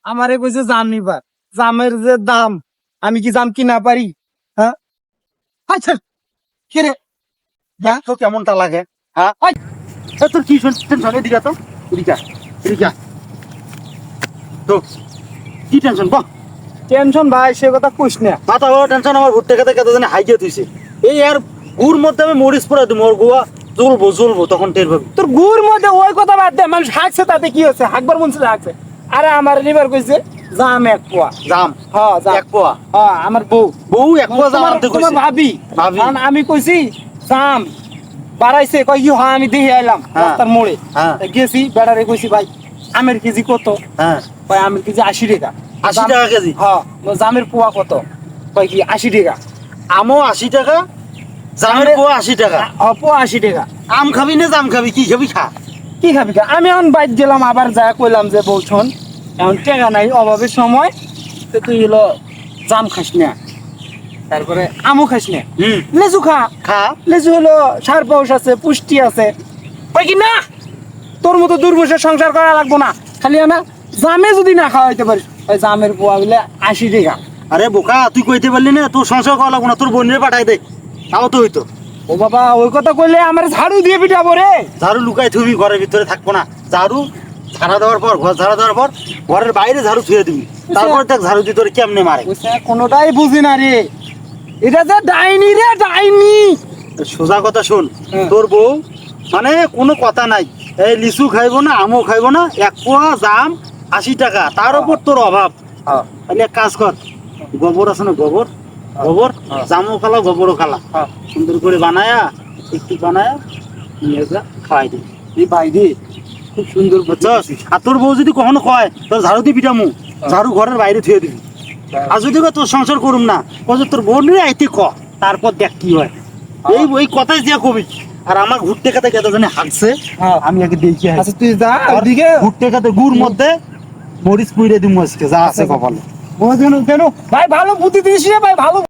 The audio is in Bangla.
আমারে কইছে জাম নিবার, জামের যে দাম আমি কি জাম কিনা পারি? হ্যাঁ আচ্ছা কে রে দেখ তো কেমনটা লাগে। হ্যাঁ তোর কি টেনশন? এদিকে তো, এদিকে এদিকে তো কি টেনশন বল। টেনশন ভাই সে কথা কইস না। মাথা বড় টেনশন আমার ঘুরতে খেতে কেতে জানে হাইকে তুইছে। এই আর গুড় মধ্যে আমি মরিচ পরে দিব, ওর গোয়া জ্বলবো তখন টের পাবি। তোর গুড় মধ্যে ওই কথা বাদ দে, মানুষ হাঁকছে তাতে কি হচ্ছে? হাঁকবার মন ছিল হাঁকছে। আরে আমার লিভার কইছে জাম এক পোয়া। জাম হ্যাঁ জাম এক পোয়া। হ্যাঁ আমার বউ এক পোয়া জাম আনতে কইছে। তোমার ভাবি ভাবি। কারণ আমি কইছি জাম বাড়াইছে, কই কি হ্যাঁ আমি দেখে আইলাম হ্যাঁ। রাস্তার মোড়ে। হ্যাঁ। তা গেছি বেড়ারে কইছি ভাই আমের কেজি কত? হ্যাঁ কই আমের কেজি 80 টাকা। 80 টাকা কেজি? হ্যাঁ জামের পোয়া কত? কই কি 80 টাকা। আমও 80 টাকা, জামের পোয়া 80 টাকা। পোয়া 80 টাকা। আম খাবি না জাম খাবি? কি খাবি খা। কি খাবি খা? আমি এখন বাইক গেলাম, আবার যা কইলাম যে বউ শোন এখন টাকা নাই, অভাবের সময় তো তুই হলো জাম খাস না, তারপরে আমও খাস না, লেচু খা। খা। লেচু হলো সার পাউস আছে, পুষ্টি আছে। কই কি না তোর মতো দুর্বসে সংসার করা লাগবো না, খালি আমার জামে যদি না খাওয়াইতে পারিস। ওই জামের পোয়া বলে 80 টাকা। আরে বোকা তুই কইতে পারলি না? তোর সংসার করা লাগবো না, তোর বোনের পাঠাই দে, তাও তো হইতো। ও বাবা ওই কথা কইলে আমার ঝাড়ু দিয়ে পিটাবো রে। ঝাড়ু লুকাই থুবি, ঘরের ভিতরে থাকবো না। ঝাড়ু ঝাড়া দেওয়ার পর, ঘর ঝাড়া দেওয়ার পর ঘরের বাইরে ঝাড়ু ছুঁয়ে দিবি, তারপর দেখ ঝাড়ু দিয়ে তোর কেমনে মারে। ওইসে কোনোটাই বুঝি না রে, এটা যে ডাইনি রে ডাইনি। সোজা কথা শোন, হ্যাঁ। তোর বউ মানে কোনো কথা নাই, এই লিচু খাইবো না, আমও খাইবো না, এক পোয়া জাম 80 টাকা, তার উপর তোর অভাব। হ্যাঁ তাহলে এক কাজ কর, গোবর আছে না, গোবর গোবর হ্যাঁ। জামও খালা গোবরও খালা, হ্যাঁ। সুন্দর করে বানায়া একটু বানায়া নিয়ে যা খাওয়াই দিবি। এই ভাই রে খুব সুন্দর বুঝছস? আর তোর বউ যদি কখনো কয় তোর ঝাড়ু দিয়ে পিটামু, ঝাড়ু ঘরের বাইরে থুয়ে দিবি। আর যদি কয় তোর সংসার করুম না, কয় তোর বোন রে আইতে ক, তারপর দেখ কি হয়। এই ওই কথাই দিয়া কবি। আর আমার ঘুরতে খাতে কেটে জানে হাঁকছে, হ্যাঁ। আমি আগে দেখি আচ্ছা তুই যা ওদিকে। ঘুরতে খাতে গুড় মধ্যে মরিচ পুইরে দিমু আজকে যা আছে কপালে। ভাই ভালো বুদ্ধি দিস রে ভাই, ভালো